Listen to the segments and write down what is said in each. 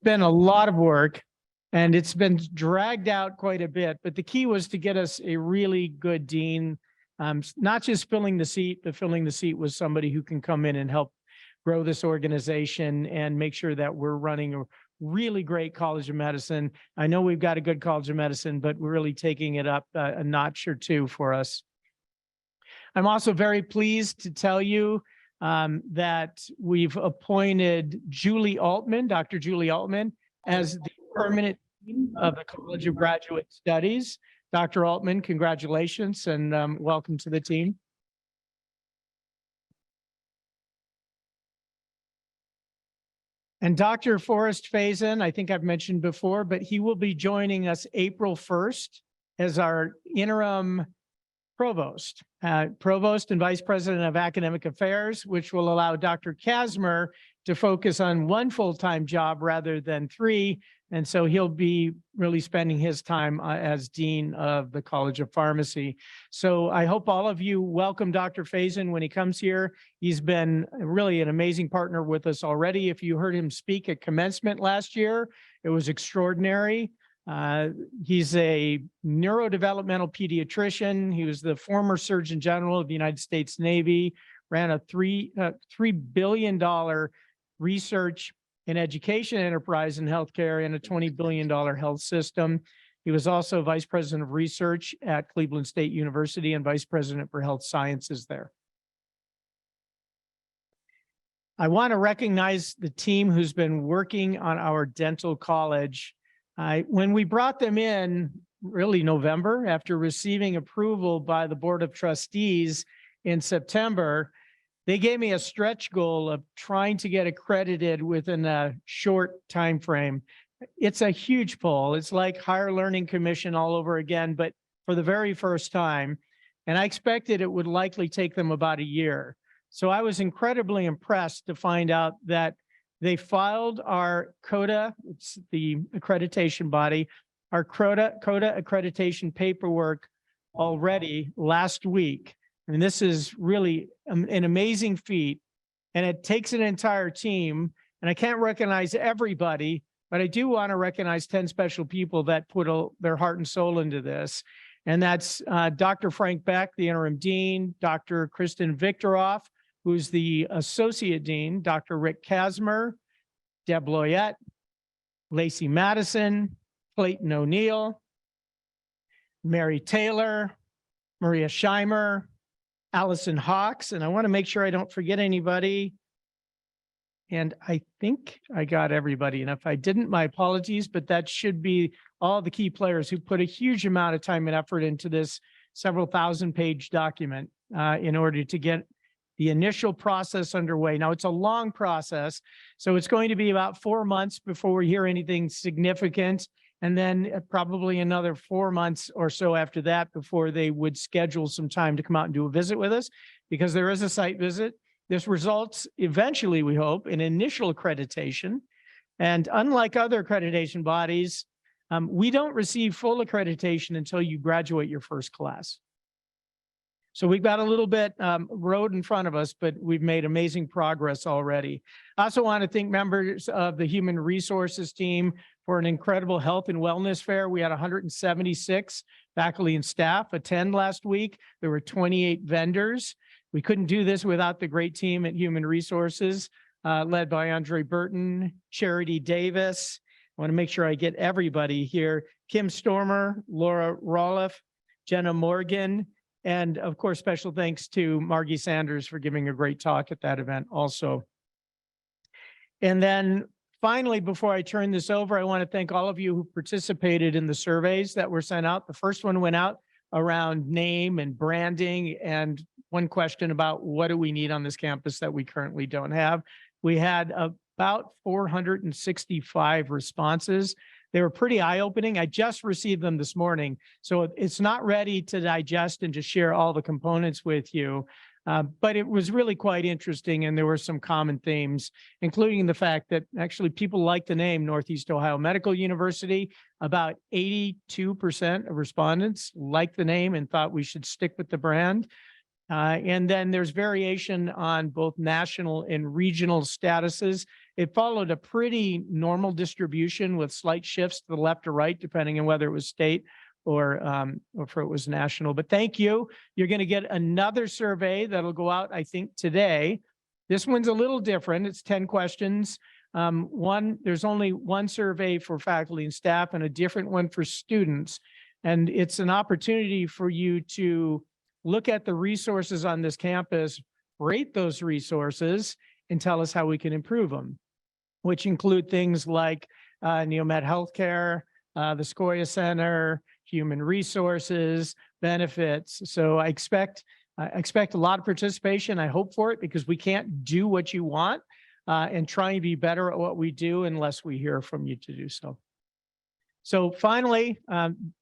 been a lot of work and it's been dragged out quite a bit, but the key was to get us a really good dean, not just filling the seat, but filling the seat with somebody who can come in and help grow this organization and make sure that we're running a really great College of Medicine. I know we've got a good College of Medicine, but we're really taking it up a notch or two for us. I'm also very pleased to tell you that we've appointed Julie Altman, Dr. Julie Altman, as the permanent dean of the College of Graduate Studies. Dr. Altman, congratulations and welcome to the team. And Dr. Forrest Faison, I think I've mentioned before, but he will be joining us April 1st as our interim provost and vice president of academic affairs, which will allow Dr. Kasmer to focus on one full-time job rather than 3. And so he'll be really spending his time as dean of the College of Pharmacy. So I hope all of you welcome Dr. Faison when he comes here. He's been really an amazing partner with us already. If you heard him speak at commencement last year, it was extraordinary. He's a neurodevelopmental pediatrician. He was the former Surgeon General of the United States Navy, ran a $3 billion research and education enterprise in healthcare and a $20 billion health system. He was also vice president of research at Cleveland State University and vice president for health sciences there. I want to recognize the team who's been working on our dental college. When we brought them in, really November, after receiving approval by the Board of Trustees in September, they gave me a stretch goal of trying to get accredited within a short time frame. It's a huge pull. It's like Higher Learning Commission all over again, but for the very first time. And I expected it would likely take them about a year. So I was incredibly impressed to find out that they filed our CODA, it's the accreditation body, our CODA accreditation paperwork already last week. And this is really an amazing feat. And it takes an entire team. And I can't recognize everybody, but I do want to recognize 10 special people that put their heart and soul into this. And that's Dr. Frank Beck, the interim dean, Dr. Kristen Victoroff, who's the associate dean, Dr. Rick Kasmer, Deb Loyette, Lacey Madison, Clayton O'Neill, Mary Taylor, Maria Scheimer, Allison Hawks, and I want to make sure I don't forget anybody. And I think I got everybody. And if I didn't, my apologies, but that should be all the key players who put a huge amount of time and effort into this several thousand-page document in order to get the initial process underway. Now, it's a long process, so it's going to be about 4 months before we hear anything significant, and then probably another 4 months or so after that before they would schedule some time to come out and do a visit with us, because there is a site visit. This results eventually, we hope, in initial accreditation. And unlike other accreditation bodies, we don't receive full accreditation until you graduate your first class. So we've got a little bit road in front of us, but we've made amazing progress already. I also want to thank members of the human resources team for an incredible health and wellness fair. We had 176 faculty and staff attend last week. There were 28 vendors. We couldn't do this without the great team at Human Resources, led by Andre Burton, Charity Davis. I want to make sure I get everybody here. Kim Stormer, Laura Roloff, Jenna Morgan, and of course, special thanks to Margie Sanders for giving a great talk at that event also. And then finally, before I turn this over, I want to thank all of you who participated in the surveys that were sent out. The first one went out around name and branding, and one question about what do we need on this campus that we currently don't have. We had about 465 responses. They were pretty eye-opening. I just received them this morning, so it's not ready to digest and to share all the components with you, but it was really quite interesting, and there were some common themes, including the fact that actually people like the name Northeast Ohio Medical University. About 82% of respondents liked the name and thought we should stick with the brand. And then there's variation on both national and regional statuses. It followed a pretty normal distribution with slight shifts to the left or right, depending on whether it was state or if it was national. But thank you. You're going to get another survey that'll go out, I think, today. This one's a little different. It's 10 questions. There's only one survey for faculty and staff and a different one for students. And it's an opportunity for you to look at the resources on this campus, rate those resources, and tell us how we can improve them, which include things like NEOMED Healthcare, the Sequoia Center, human resources, benefits. So I expect a lot of participation. I hope for it, because we can't do what you want and try and be better at what we do unless we hear from you to do so. So finally,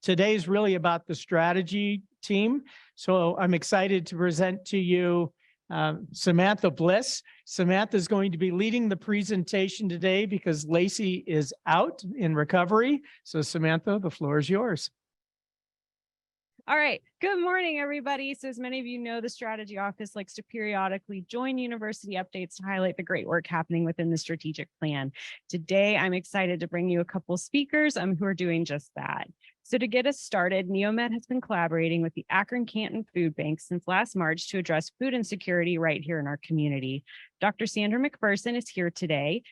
today is really about the strategy team. So I'm excited to present to you Samantha Bliss. Samantha is going to be leading the presentation today because Lacey is out in recovery. So Samantha, the floor is yours. All right. Good morning, everybody. So as many of you know, the strategy office likes to periodically join university updates to highlight the great work happening within the strategic plan. Today, I'm excited to bring you a couple speakers who are doing just that. So to get us started, NEOMED has been collaborating with the Akron-Canton Food Bank since last March to address food insecurity right here in our community. Dr. Sandra McPherson is here today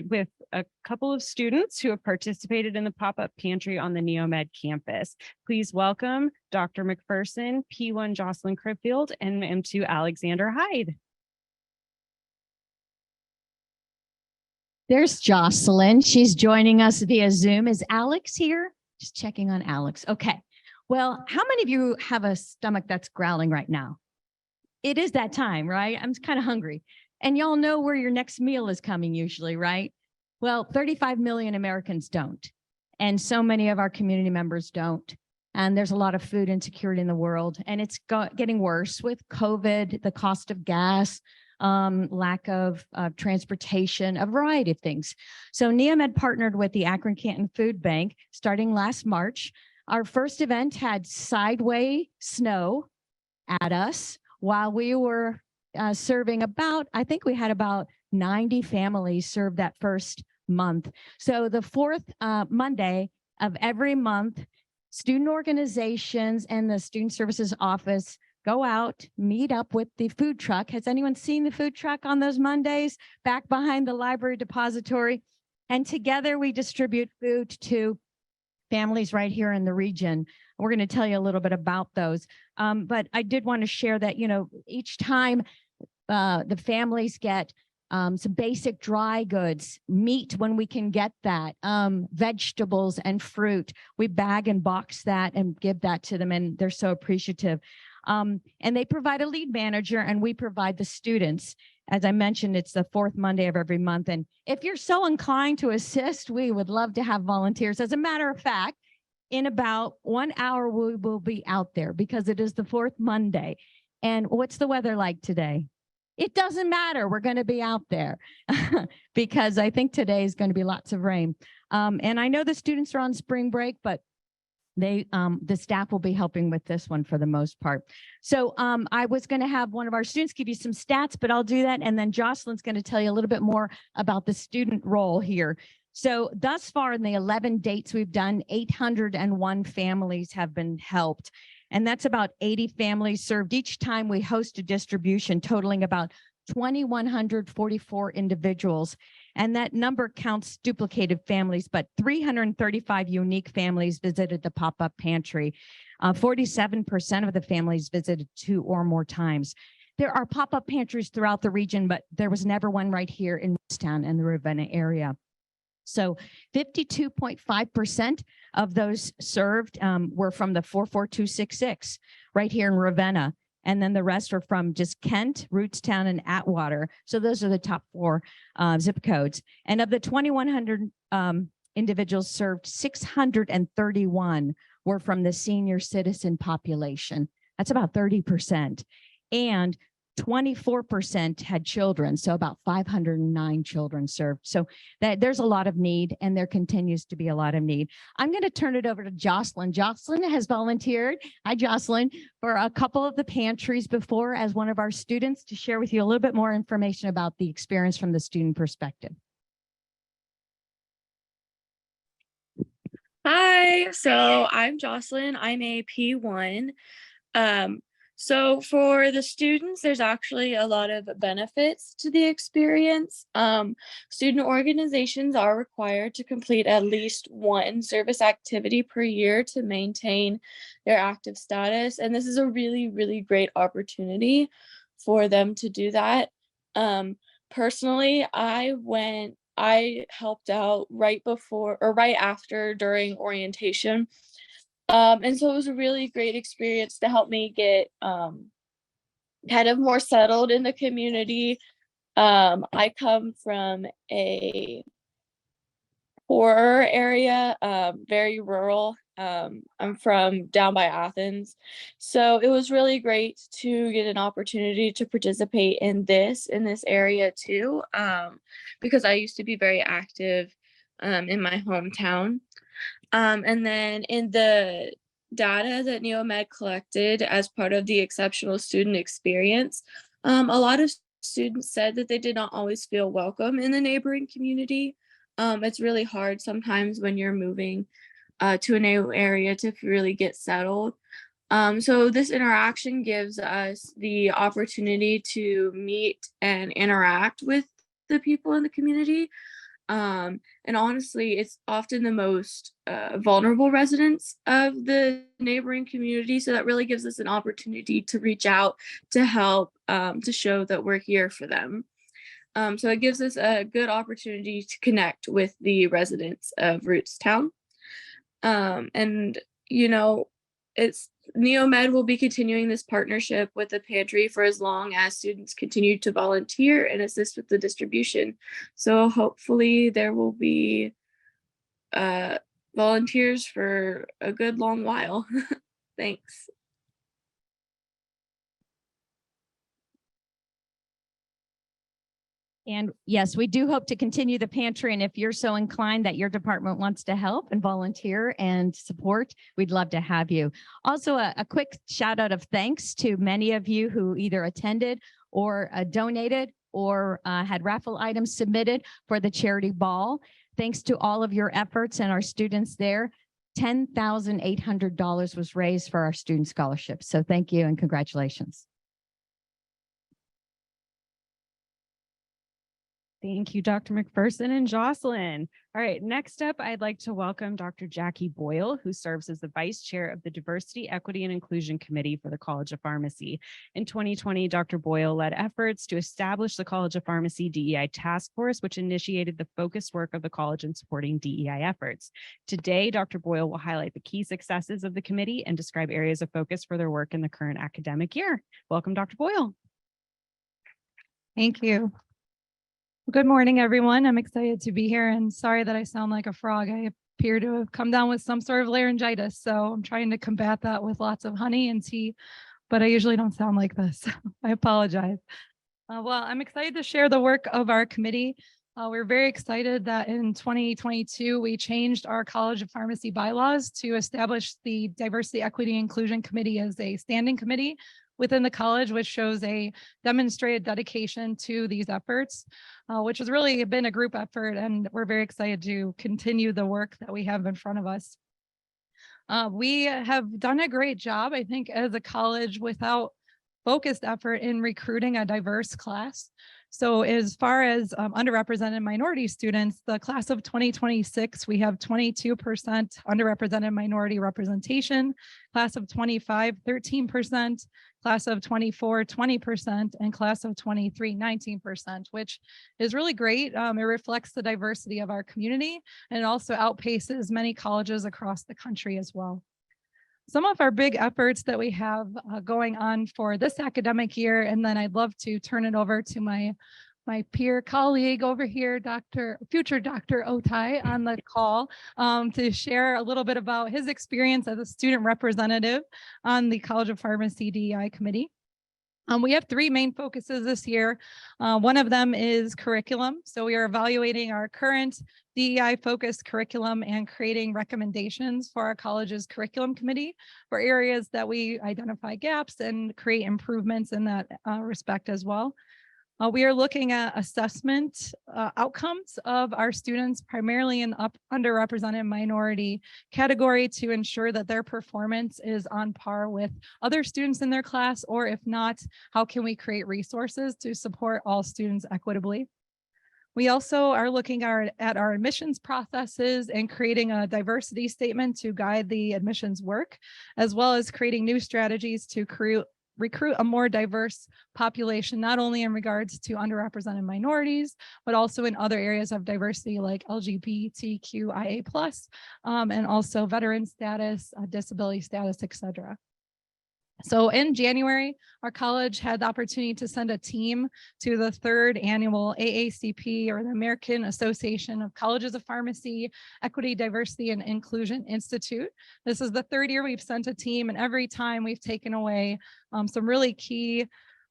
with a couple of students who have participated in the pop-up pantry on the NEOMED campus. Please welcome Dr. McPherson, P1 Jocelyn Cribfield, and M2 Alexander Hyde. There's Jocelyn. She's joining us via Zoom. Is Alex here? Just checking on Alex. Okay. Well, how many of you have a stomach that's growling right now? It is that time, right? I'm kind of hungry. And y'all know where your next meal is coming usually, right? Well, 35 million Americans don't. And so many of our community members don't. And there's a lot of food insecurity in the world. And it's getting worse with COVID, the cost of gas, lack of transportation, a variety of things. So NEOMED partnered with the Akron-Canton Food Bank starting last March. Our first event had sideway snow at us while we were serving I think we had about 90 families served that first month. So the fourth Monday of every month, student organizations and the Student Services Office go out, meet up with the food truck. Has anyone seen the food truck on those Mondays back behind the library depository? And together we distribute food to families right here in the region. We're going to tell you a little bit about those. But I did want to share that, each time the families get some basic dry goods, meat when we can get that, vegetables and fruit, we bag and box that and give that to them, and they're so appreciative. And they provide a lead manager and we provide the students. As I mentioned, it's the fourth Monday of every month. And if you're so inclined to assist, we would love to have volunteers. As a matter of fact, in about 1 hour, we will be out there because it is the fourth Monday. And what's the weather like today? It doesn't matter. We're going to be out there because I think today is going to be lots of rain. And I know the students are on spring break, but the staff will be helping with this one for the most part. So I was going to have one of our students give you some stats, but I'll do that. And then Jocelyn's going to tell you a little bit more about the student role here. So thus far in the 11 dates we've done, 801 families have been helped. And that's about 80 families served each time we host a distribution, totaling about 2,144 individuals. And that number counts duplicated families, but 335 unique families visited the pop-up pantry. 47% of the families visited 2 or more times. There are pop-up pantries throughout the region, but there was never one right here in Rootstown and the Ravenna area. So 52.5% of those served were from the 44266 right here in Ravenna. And then the rest are from just Kent, Rootstown, and Atwater. So those are the top 4 zip codes. And of the 2,100 individuals served, 631 were from the senior citizen population. That's about 30%. And 24% had children, so about 509 children served. So that there's a lot of need, and there continues to be a lot of need. I'm going to turn it over to Jocelyn. Jocelyn has volunteered, hi Jocelyn, for a couple of the pantries before as one of our students to share with you a little bit more information about the experience from the student perspective. Hi, so I'm Jocelyn. I'm a P1. So for the students, there's actually a lot of benefits to the experience. Student organizations are required to complete at least one service activity per year to maintain their active status. And this is a really, really great opportunity for them to do that. Personally, I helped out right before or right after during orientation. And so it was a really great experience to help me get kind of more settled in the community. I come from a poorer area, very rural. I'm from down by Athens. So it was really great to get an opportunity to participate in this area too, because I used to be very active in my hometown. And then in the data that NEOMED collected as part of the exceptional student experience, a lot of students said that they did not always feel welcome in the neighboring community. It's really hard sometimes when you're moving to a new area to really get settled. So this interaction gives us the opportunity to meet and interact with the people in the community. And honestly, it's often the most vulnerable residents of the neighboring community. So that really gives us an opportunity to reach out, to help, to show that we're here for them. So it gives us a good opportunity to connect with the residents of Rootstown. And, you know, NEOMED will be continuing this partnership with the pantry for as long as students continue to volunteer and assist with the distribution. So hopefully there will be volunteers for a good long while. Thanks. And yes, we do hope to continue the pantry. And if you're so inclined that your department wants to help and volunteer and support, we'd love to have you. Also, a quick shout out of thanks to many of you who either attended or donated or had raffle items submitted for the charity ball. Thanks to all of your efforts and our students there, $10,800 was raised for our student scholarships. So thank you and congratulations. Thank you, Dr. McPherson and Jocelyn. All right, next up, I'd like to welcome Dr. Jackie Boyle, who serves as the Vice Chair of the Diversity, Equity, and Inclusion Committee for the College of Pharmacy. In 2020, Dr. Boyle led efforts to establish the College of Pharmacy DEI Task Force, which initiated the focused work of the college in supporting DEI efforts. Today, Dr. Boyle will highlight the key successes of the committee and describe areas of focus for their work in the current academic year. Welcome, Dr. Boyle. Thank you. Good morning, everyone. I'm excited to be here and sorry that I sound like a frog. I appear to have come down with some sort of laryngitis, so I'm trying to combat that with lots of honey and tea, but I usually don't sound like this. I apologize. Well, I'm excited to share the work of our committee. We're very excited that in 2022, we changed our College of Pharmacy bylaws to establish the Diversity, Equity, and Inclusion Committee as a standing committee within the college, which shows a demonstrated dedication to these efforts, which has really been a group effort. And we're very excited to continue the work that we have in front of us. We have done a great job, I think, as a college without focused effort in recruiting a diverse class. So as far as underrepresented minority students, the class of 2026, we have 22% underrepresented minority representation, class of 25, 13%, class of 24, 20%, and class of 23, 19%, which is really great. It reflects the diversity of our community and it also outpaces many colleges across the country as well. Some of our big efforts that we have going on for this academic year, and then I'd love to turn it over to my peer colleague over here, future Dr. Otai on the call to share a little bit about his experience as a student representative on the College of Pharmacy DEI committee. We have three main focuses this year. One of them is curriculum. So we are evaluating our current DEI focused curriculum and creating recommendations for our college's curriculum committee for areas that we identify gaps and create improvements in that respect as well. We are looking at assessment outcomes of our students, primarily in underrepresented minority category, to ensure that their performance is on par with other students in their class, or if not, how can we create resources to support all students equitably? We also are looking at our admissions processes and creating a diversity statement to guide the admissions work, as well as creating new strategies to recruit a more diverse population, not only in regards to underrepresented minorities, but also in other areas of diversity like LGBTQIA+, and also veteran status, disability status, etc. So in January, our college had the opportunity to send a team to the 3rd annual AACP, or the American Association of Colleges of Pharmacy Equity, Diversity, and Inclusion Institute. This is the 3rd year we've sent a team, and every time we've taken away some really key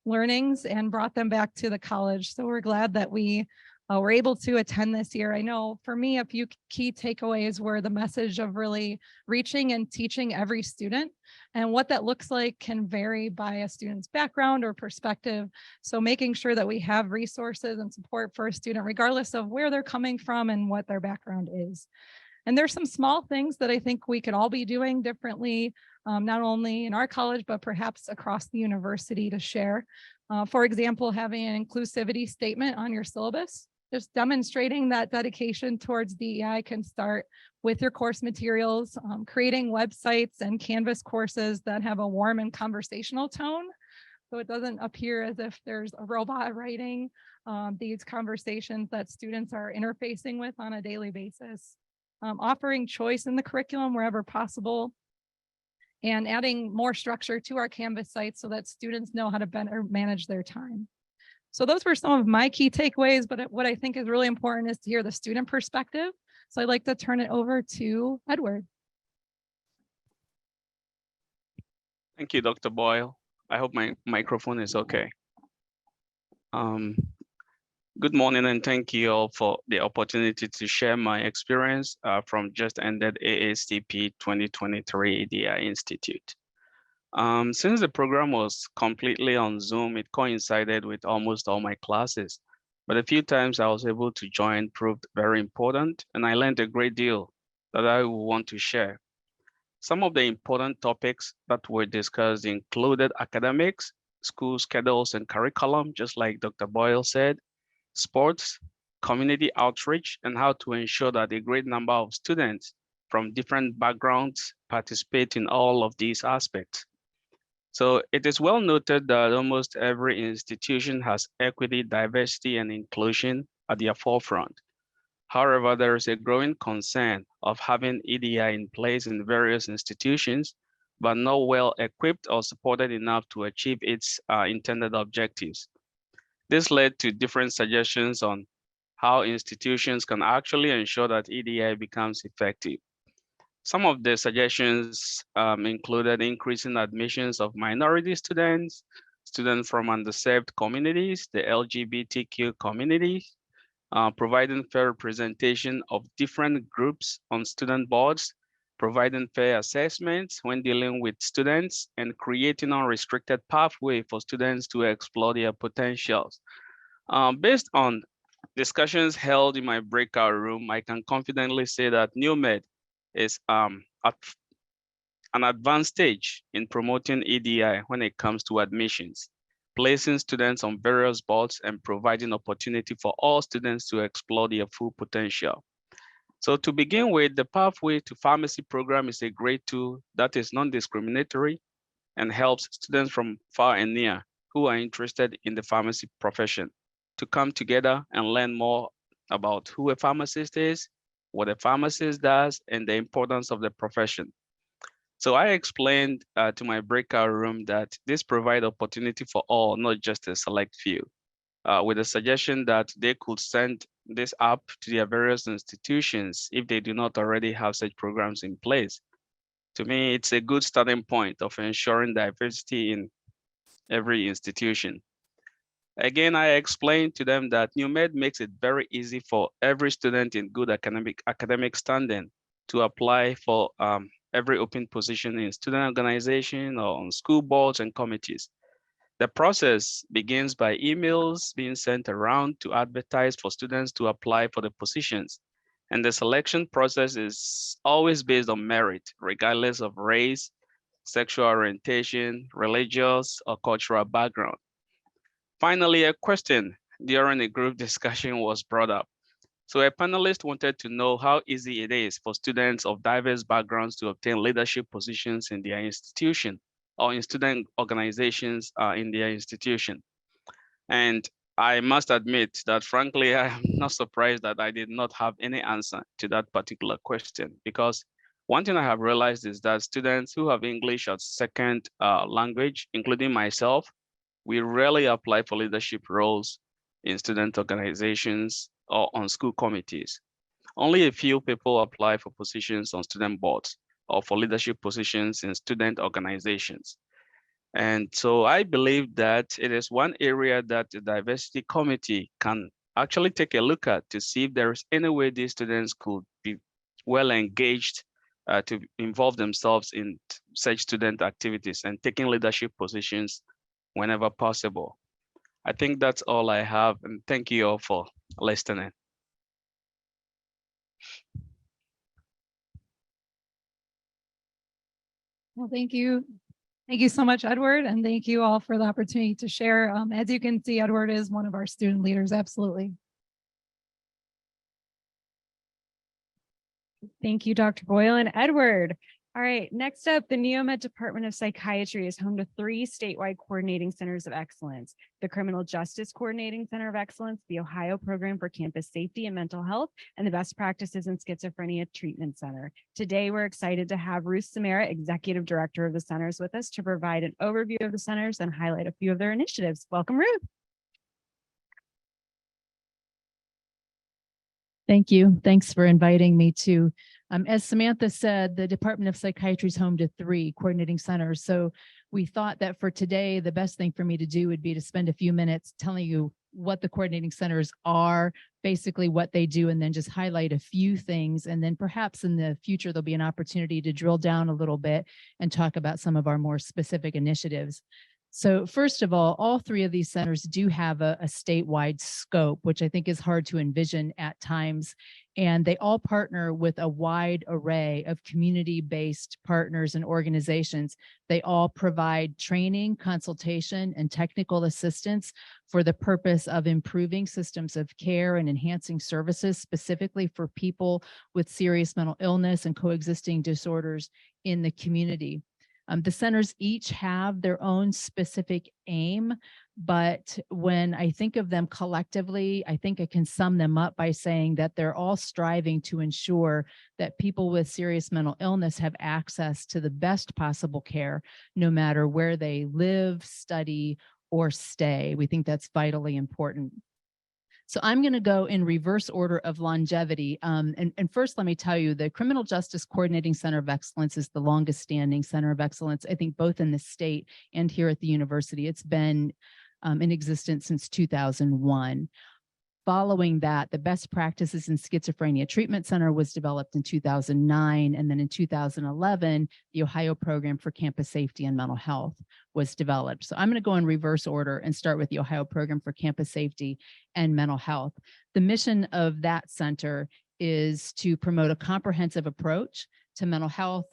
learnings and brought them back to the college. So we're glad that we were able to attend this year. I know for me, a few key takeaways were the message of really reaching and teaching every student, and what that looks like can vary by a student's background or perspective. So making sure that we have resources and support for a student, regardless of where they're coming from and what their background is. And there's some small things that I think we could all be doing differently, not only in our college, but perhaps across the university to share. For example, having an inclusivity statement on your syllabus. Just demonstrating that dedication towards DEI can start with your course materials, creating websites and Canvas courses that have a warm and conversational tone. So it doesn't appear as if there's a robot writing these conversations that students are interfacing with on a daily basis. Offering choice in the curriculum wherever possible, and adding more structure to our Canvas sites so that students know how to better manage their time. So those were some of my key takeaways, but what I think is really important is to hear the student perspective. So I'd like to turn it over to Edward. Thank you, Dr. Boyle. I hope my microphone is okay. Good morning, and thank you all for the opportunity to share my experience from just ended AACP 2023 EDI Institute. Since the program was completely on Zoom, it coincided with almost all my classes, but a few times I was able to join proved very important, and I learned a great deal that I will want to share. Some of the important topics that were discussed included academics, school schedules and curriculum, just like Dr. Boyle said, sports, community outreach, and how to ensure that a great number of students from different backgrounds participate in all of these aspects. So it is well noted that almost every institution has equity, diversity, and inclusion at their forefront. However, there is a growing concern of having EDI in place in various institutions, but not well equipped or supported enough to achieve its intended objectives. This led to different suggestions on how institutions can actually ensure that EDI becomes effective. Some of the suggestions included increasing admissions of minority students, students from underserved communities, the LGBTQ community, providing fair representation of different groups on student boards, providing fair assessments when dealing with students, and creating unrestricted pathway for students to explore their potentials. Based on discussions held in my breakout room, I can confidently say that NEOMED is at an advanced stage in promoting EDI when it comes to admissions, placing students on various boards and providing opportunity for all students to explore their full potential. So to begin with, the Pathway to Pharmacy program is a great tool that is non-discriminatory and helps students from far and near who are interested in the pharmacy profession to come together and learn more about who a pharmacist is, what a pharmacist does, and the importance of the profession. So I explained to my breakout room that this provides opportunity for all, not just a select few, with a suggestion that they could send this up to their various institutions if they do not already have such programs in place. To me, it's a good starting point of ensuring diversity in every institution. Again, I explained to them that NEOMED makes it very easy for every student in good academic standing to apply for every open position in student organization or on school boards and committees. The process begins by emails being sent around to advertise for students to apply for the positions. And the selection process is always based on merit, regardless of race, sexual orientation, religious, or cultural background. Finally, a question during a group discussion was brought up. So a panelist wanted to know how easy it is for students of diverse backgrounds to obtain leadership positions in their institution or in student organizations in their institution. And I must admit that frankly, I am not surprised that I did not have any answer to that particular question, because one thing I have realized is that students who have English as second language, including myself, we rarely apply for leadership roles in student organizations or on school committees. Only a few people apply for positions on student boards or for leadership positions in student organizations. And so I believe that it is one area that the diversity committee can actually take a look at to see if there is any way these students could be well engaged to involve themselves in such student activities and taking leadership positions whenever possible. I think that's all I have, and thank you all for listening. Well, thank you. Thank you so much, Edward, and thank you all for the opportunity to share. As you can see, Edward is one of our student leaders, absolutely. Thank you, Dr. Boyle and Edward. All right, next up, the NEOMED Department of Psychiatry is home to 3 statewide coordinating centers of excellence: the Criminal Justice Coordinating Center of Excellence, the Ohio Program for Campus Safety and Mental Health, and the Best Practices in Schizophrenia Treatment Center. Today, we're excited to have Ruth Samara, Executive Director of the centers, with us to provide an overview of the centers and highlight a few of their initiatives. Welcome, Ruth. Thank you. Thanks for inviting me to. As Samantha said, the Department of Psychiatry is home to 3 coordinating centers. So we thought that for today, the best thing for me to do would be to spend a few minutes telling you what the coordinating centers are, basically what they do, and then just highlight a few things. And then perhaps in the future, there'll be an opportunity to drill down a little bit and talk about some of our more specific initiatives. So first of all 3 of these centers do have a statewide scope, which I think is hard to envision at times. And they all partner with a wide array of community-based partners and organizations. They all provide training, consultation, and technical assistance for the purpose of improving systems of care and enhancing services specifically for people with serious mental illness and coexisting disorders in the community. The centers each have their own specific aim, but when I think of them collectively, I think I can sum them up by saying that they're all striving to ensure that people with serious mental illness have access to the best possible care, no matter where they live, study, or stay. We think that's vitally important. So I'm going to go in reverse order of longevity. And first, let me tell you, the Criminal Justice Coordinating Center of Excellence is the longest standing center of excellence, I think, both in the state and here at the university. It's been in existence since 2001. Following that, the Best Practices in Schizophrenia Treatment Center was developed in 2009. And then in 2011, the Ohio Program for Campus Safety and Mental Health was developed. So I'm going to go in reverse order and start with the Ohio Program for Campus Safety and Mental Health. The mission of that center is to promote a comprehensive approach to mental health,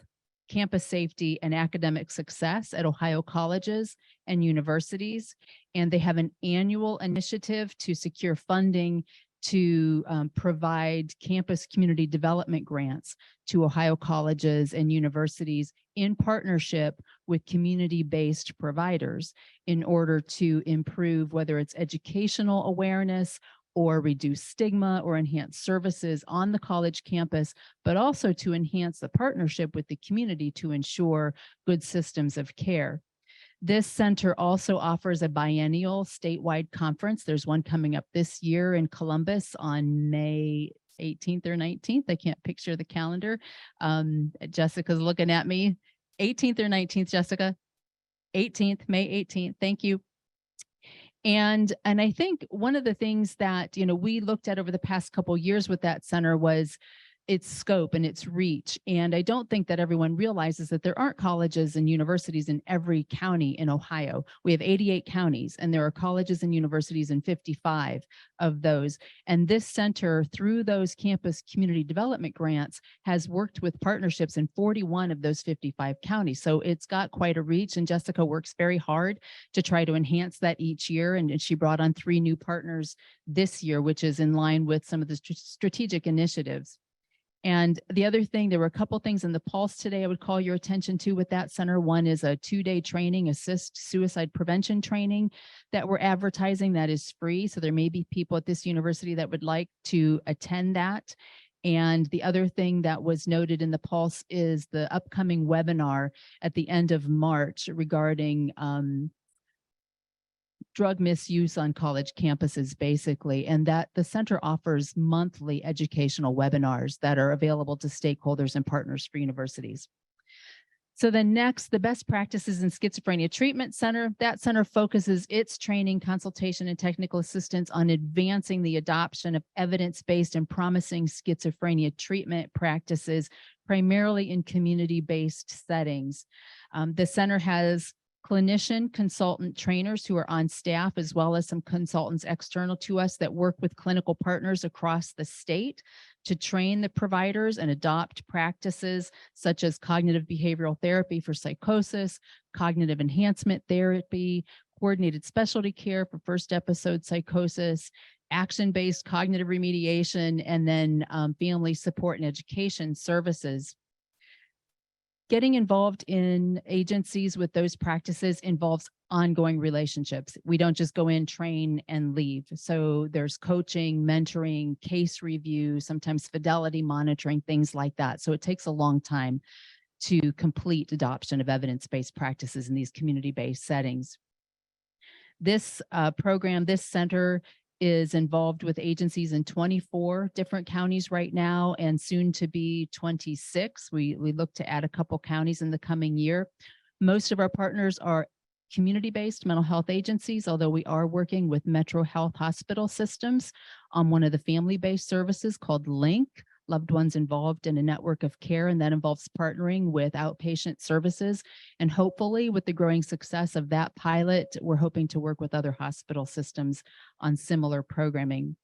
campus safety, and academic success at Ohio colleges and universities. And they have an annual initiative to secure funding to provide campus community development grants to Ohio colleges and universities in partnership with community-based providers in order to improve whether it's educational awareness or reduce stigma or enhance services on the college campus, but also to enhance the partnership with the community to ensure good systems of care. This center also offers a biennial statewide conference. There's one coming up this year in Columbus on May 18th or 19th. I can't picture the calendar. Jessica's looking at me. 18th or 19th, Jessica? May 18th. Thank you. And I think one of the things that, we looked at over the past couple of years with that center was its scope and its reach. And I don't think that everyone realizes that there aren't colleges and universities in every county in Ohio. We have 88 counties, and there are colleges and universities in 55 of those. And this center, through those campus community development grants, has worked with partnerships in 41 of those 55 counties. So it's got quite a reach, and Jessica works very hard to try to enhance that each year. And she brought on 3 new partners this year, which is in line with some of the strategic initiatives. And the other thing, there were a couple things in the Pulse today I would call your attention to with that center. One is a 2-day training, assist suicide prevention training that we're advertising that is free. So there may be people at this university that would like to attend that. And the other thing that was noted in the Pulse is the upcoming webinar at the end of March regarding drug misuse on college campuses, basically, and that the center offers monthly educational webinars that are available to stakeholders and partners for universities. So then next, the best practices in schizophrenia treatment center. That center focuses its training, consultation, and technical assistance on advancing the adoption of evidence-based and promising schizophrenia treatment practices, primarily in community-based settings. The center has clinician consultant trainers who are on staff, as well as some consultants external to us that work with clinical partners across the state to train the providers and adopt practices such as cognitive behavioral therapy for psychosis, cognitive enhancement therapy, coordinated specialty care for first episode psychosis, action-based cognitive remediation, and then family support and education services. Getting involved in agencies with those practices involves ongoing relationships. We don't just go in, train, and leave. So there's coaching, mentoring, case review, sometimes fidelity monitoring, things like that. So it takes a long time to complete adoption of evidence-based practices in these community-based settings. This program, this center, is involved with agencies in 24 different counties right now, and soon to be 26. We look to add a couple counties in the coming year. Most of our partners are community-based mental health agencies, although we are working with Metro Health Hospital Systems on one of the family-based services called LINK, loved ones involved in a network of care, and that involves partnering with outpatient services. And hopefully, with the growing success of that pilot, we're hoping to work with other hospital systems on similar programming.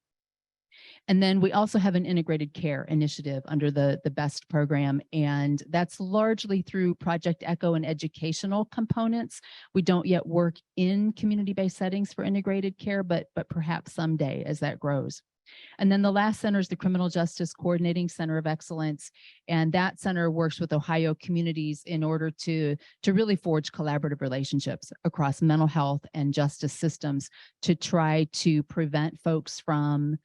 And then we also have an integrated care initiative under the BEST program, and that's largely through Project ECHO and educational components. We don't yet work in community-based settings for integrated care, but perhaps someday as that grows. And then the last center is the Criminal Justice Coordinating Center of Excellence. And that center works with Ohio communities in order to really forge collaborative relationships across mental health and justice systems to try to prevent folks from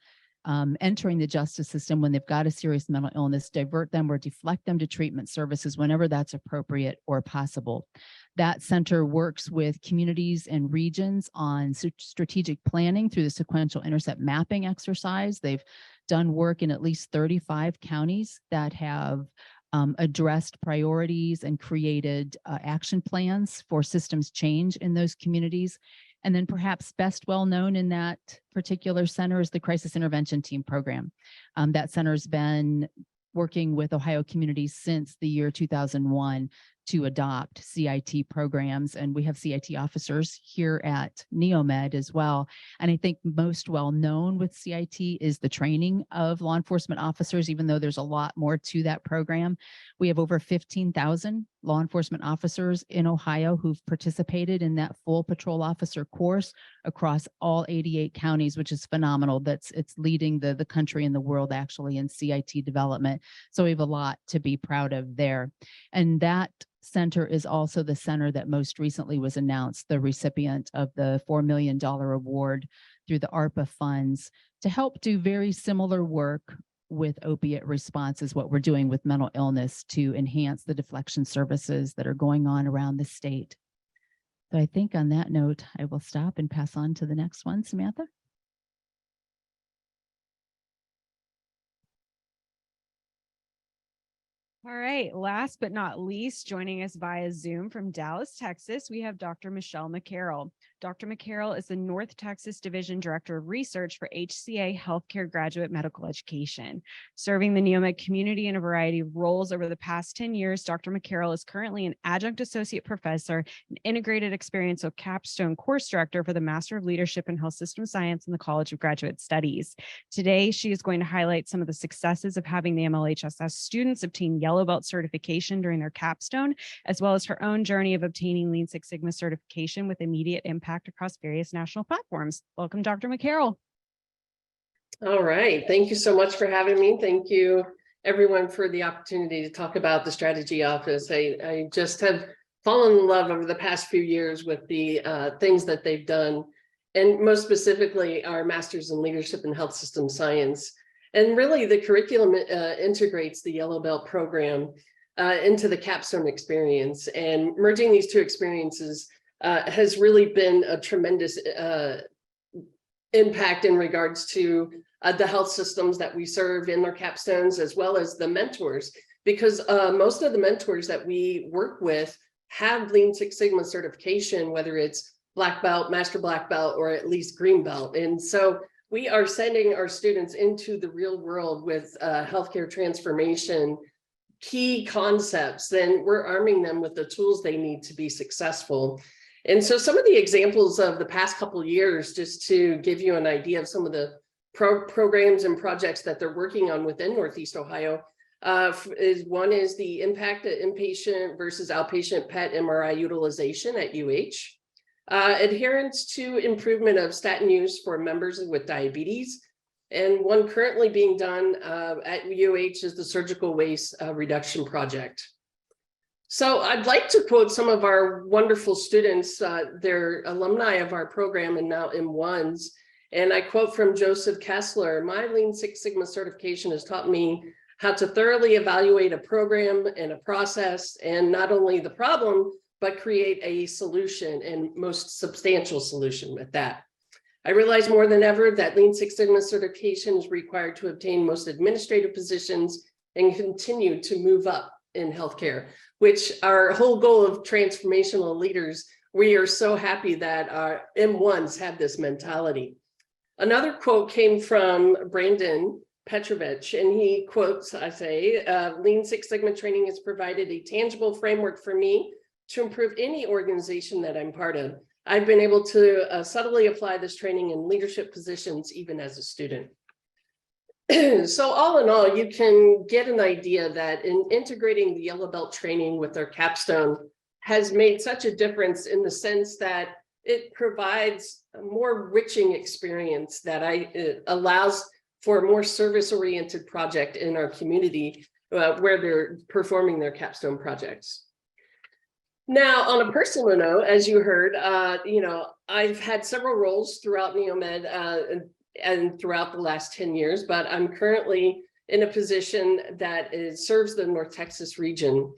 entering the justice system when they've got a serious mental illness, divert them or deflect them to treatment services whenever that's appropriate or possible. That center works with communities and regions on strategic planning through the sequential intercept mapping exercise. They've done work in at least 35 counties that have addressed priorities and created action plans for systems change in those communities. And then perhaps best well known in that particular center is the Crisis Intervention Team program. That center has been working with Ohio communities since the year 2001 to adopt CIT programs. And we have CIT officers here at NEOMED as well. And I think most well known with CIT is the training of law enforcement officers, even though there's a lot more to that program. We have over 15,000 law enforcement officers in Ohio who've participated in that full patrol officer course across all 88 counties, which is phenomenal. It's leading the country and the world actually in CIT development. So we have a lot to be proud of there. And that center is also the center that most recently was announced the recipient of the $4 million award through the ARPA funds to help do very similar work with opiate response as what we're doing with mental illness to enhance the deflection services that are going on around the state. So I think on that note, I will stop and pass on to the next one, Samantha. All right, last but not least, joining us via Zoom from Dallas, Texas, we have Dr. Michelle McCarroll. Dr. McCarroll is the North Texas Division Director of Research for HCA Healthcare Graduate Medical Education. Serving the NEOMED community in a variety of roles over the past 10 years, Dr. McCarroll is currently an adjunct associate professor and integrated experiential capstone course director for the Master of Leadership in Health System Science in the College of Graduate Studies. Today, she is going to highlight some of the successes of having the MLHSS students obtain Yellow Belt certification during their capstone, as well as her own journey of obtaining Lean Six Sigma certification with immediate impact across various national platforms. Welcome, Dr. McCarroll. All right. Thank you so much for having me. Thank you, everyone, for the opportunity to talk about the strategy office. I just have fallen in love over the past few years with the things that they've done, and most specifically our Masters in Leadership in Health System Science. And really the curriculum integrates the Yellow Belt program into the capstone experience, and merging these two experiences has really been a tremendous impact in regards to the health systems that we serve in their capstones, as well as the mentors, because most of the mentors that we work with have Lean Six Sigma certification, whether it's black belt, master black belt, or at least green belt. And so we are sending our students into the real world with healthcare transformation key concepts, then we're arming them with the tools they need to be successful. And so some of the examples of the past couple of years, just to give you an idea of some of the programs and projects that they're working on within Northeast Ohio, one is the impact of inpatient versus outpatient PET MRI utilization at UH. Adherence to improvement of statin use for members with diabetes. And one currently being done at UH is the surgical waste reduction project. So I'd like to quote some of our wonderful students, they're alumni of our program and now M1s. And I quote from Joseph Kessler: "My Lean Six Sigma certification has taught me how to thoroughly evaluate a program and a process, and not only the problem, but create a solution, and most substantial solution at that. I realize more than ever that Lean Six Sigma certification is required to obtain most administrative positions and continue to move up in healthcare," which our whole goal of transformational leaders, we are so happy that our M1s have this mentality. Another quote came from Brandon Petrovich, and he quotes, I say, "Lean Six Sigma training has provided a tangible framework for me to improve any organization that I'm part of. I've been able to subtly apply this training in leadership positions, even as a student." So all in all, you can get an idea that in integrating the Yellow Belt training with their capstone has made such a difference, in the sense that it provides a more enriching experience that allows for a more service-oriented project in our community where they're performing their capstone projects. Now, on a personal note, as you heard, I've had several roles throughout NEOMED and throughout the last 10 years, but I'm currently in a position that serves the North Texas region.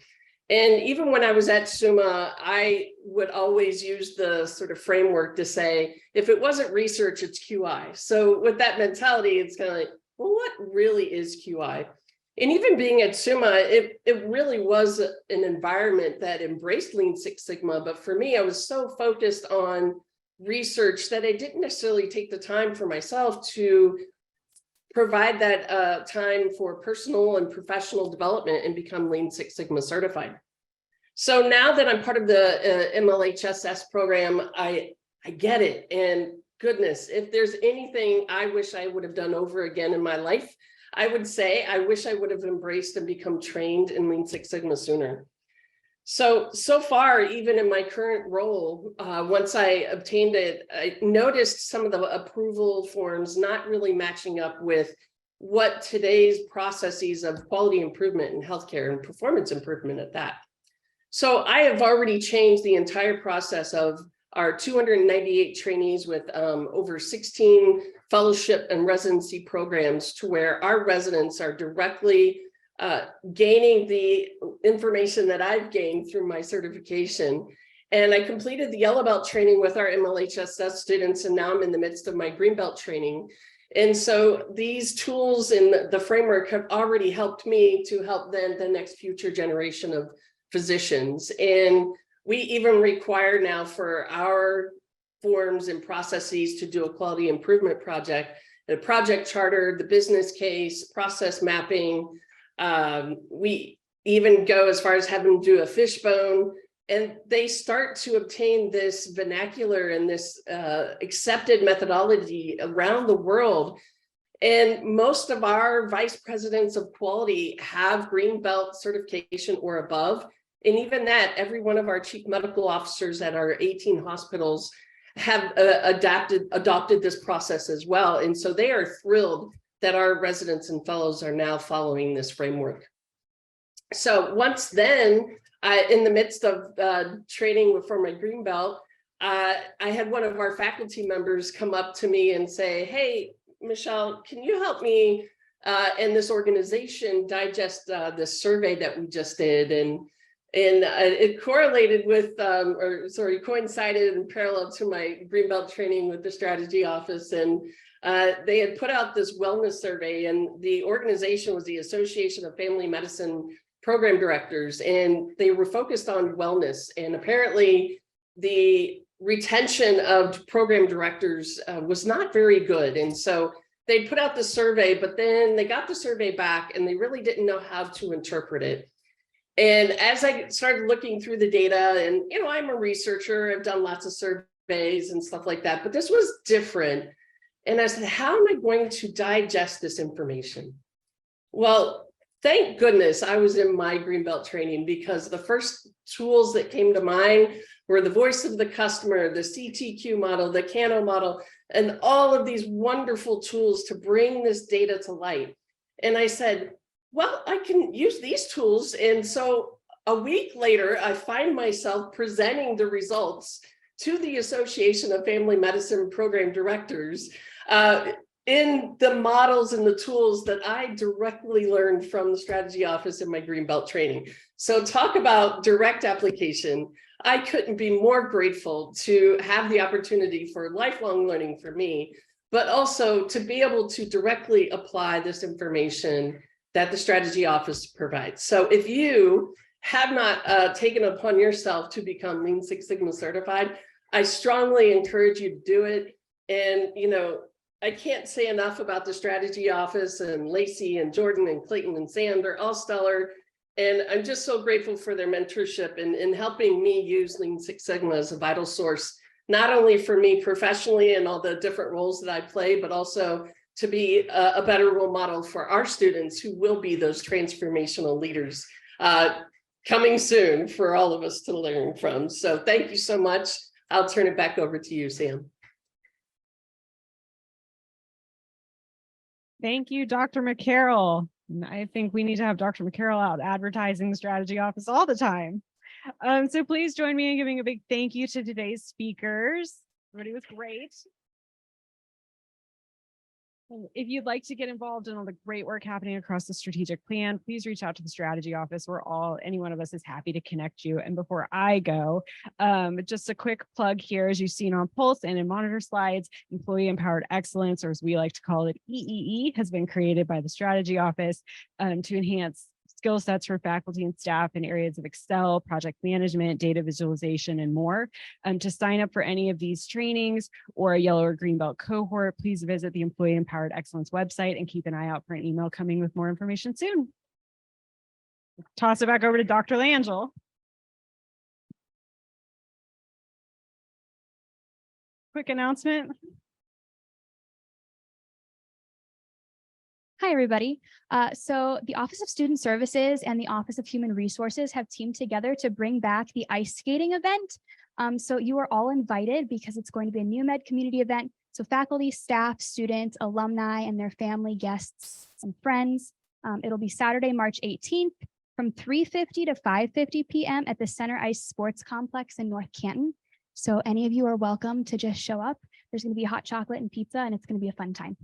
And even when I was at SUMA, I would always use the sort of framework to say, if it wasn't research, it's QI. So with that mentality, it's kind of like, well, what really is QI? And even being at SUMA, it really was an environment that embraced Lean Six Sigma. But for me, I was so focused on research that I didn't necessarily take the time for myself to provide that time for personal and professional development and become Lean Six Sigma certified. So now that I'm part of the MLHSS program, I get it. And goodness, if there's anything I wish I would have done over again in my life, I would say I wish I would have embraced and become trained in Lean Six Sigma sooner. So far, even in my current role, once I obtained it, I noticed some of the approval forms not really matching up with what today's processes of quality improvement in healthcare and performance improvement at that. So I have already changed the entire process of our 298 trainees with over 16 fellowship and residency programs, to where our residents are directly gaining the information that I've gained through my certification. And I completed the Yellow Belt training with our MLHSS students, and now I'm in the midst of my Green Belt training. And so these tools in the framework have already helped me to help then the next future generation of physicians. And we even require now for our forms and processes to do a quality improvement project, the project charter, the business case, process mapping. We even go as far as having to do a fishbone, and they start to obtain this vernacular and this accepted methodology around the world. And most of our vice presidents of quality have green belt certification or above. And even that, every one of our chief medical officers at our 18 hospitals have adopted this process as well. And so they are thrilled that our residents and fellows are now following this framework. So once then, in the midst of training for my green belt, I had one of our faculty members come up to me and say, hey, Michelle, can you help me and this organization digest this survey that we just did? And it correlated with, coincided in parallel to my green belt training with the strategy office. And they had put out this wellness survey, and the organization was the Association of Family Medicine Program Directors, and they were focused on wellness. And apparently the retention of program directors was not very good. And so they put out the survey, but then they got the survey back and they really didn't know how to interpret it. And as I started looking through the data, and I'm a researcher, I've done lots of surveys and stuff like that, but this was different. And I said, how am I going to digest this information? Well, thank goodness I was in my Greenbelt training, because the first tools that came to mind were the voice of the customer, the CTQ model, the Cano model, and all of these wonderful tools to bring this data to light. And I said, well, I can use these tools. And so a week later, I find myself presenting the results to the Association of Family Medicine Program Directors in the models and the tools that I directly learned from the strategy office in my Greenbelt training. So talk about direct application. I couldn't be more grateful to have the opportunity for lifelong learning for me, but also to be able to directly apply this information that the strategy office provides. So if you have not taken upon yourself to become Lean Six Sigma certified, I strongly encourage you to do it. And, I can't say enough about the strategy office, and Lacey and Jordan and Clayton and Sam, they're all stellar. And I'm just so grateful for their mentorship in helping me use Lean Six Sigma as a vital source, not only for me professionally and all the different roles that I play, but also to be a better role model for our students who will be those transformational leaders coming soon for all of us to learn from. So thank you so much. I'll turn it back over to you, Sam. Thank you, Dr. McCarroll. I think we need to have Dr. McCarroll out advertising the strategy office all the time. So please join me in giving a big thank you to today's speakers. Everybody was great. If you'd like to get involved in all the great work happening across the strategic plan, please reach out to the strategy office. Any one of us is happy to connect you. And before I go, just a quick plug here, as you've seen on Pulse and in monitor slides, Employee Empowered Excellence, or as we like to call it, EEE, has been created by the strategy office to enhance skill sets for faculty and staff in areas of Excel, project management, data visualization, and more. To sign up for any of these trainings or a yellow or green belt cohort, please visit the Employee Empowered Excellence website and keep an eye out for an email coming with more information soon. Toss it back over to Dr. Langell. Quick announcement. Hi, everybody. So the Office of Student Services and the Office of Human Resources have teamed together to bring back the ice skating event. So you are all invited because it's going to be a NEOMED community event. So faculty, staff, students, alumni, and their family, guests, and friends. It'll be Saturday, March 18th from 3:50 to 5:50 p.m. at the Center Ice Sports Complex in North Canton. So any of you are welcome to just show up. There's going to be hot chocolate and pizza, and it's going to be a fun time.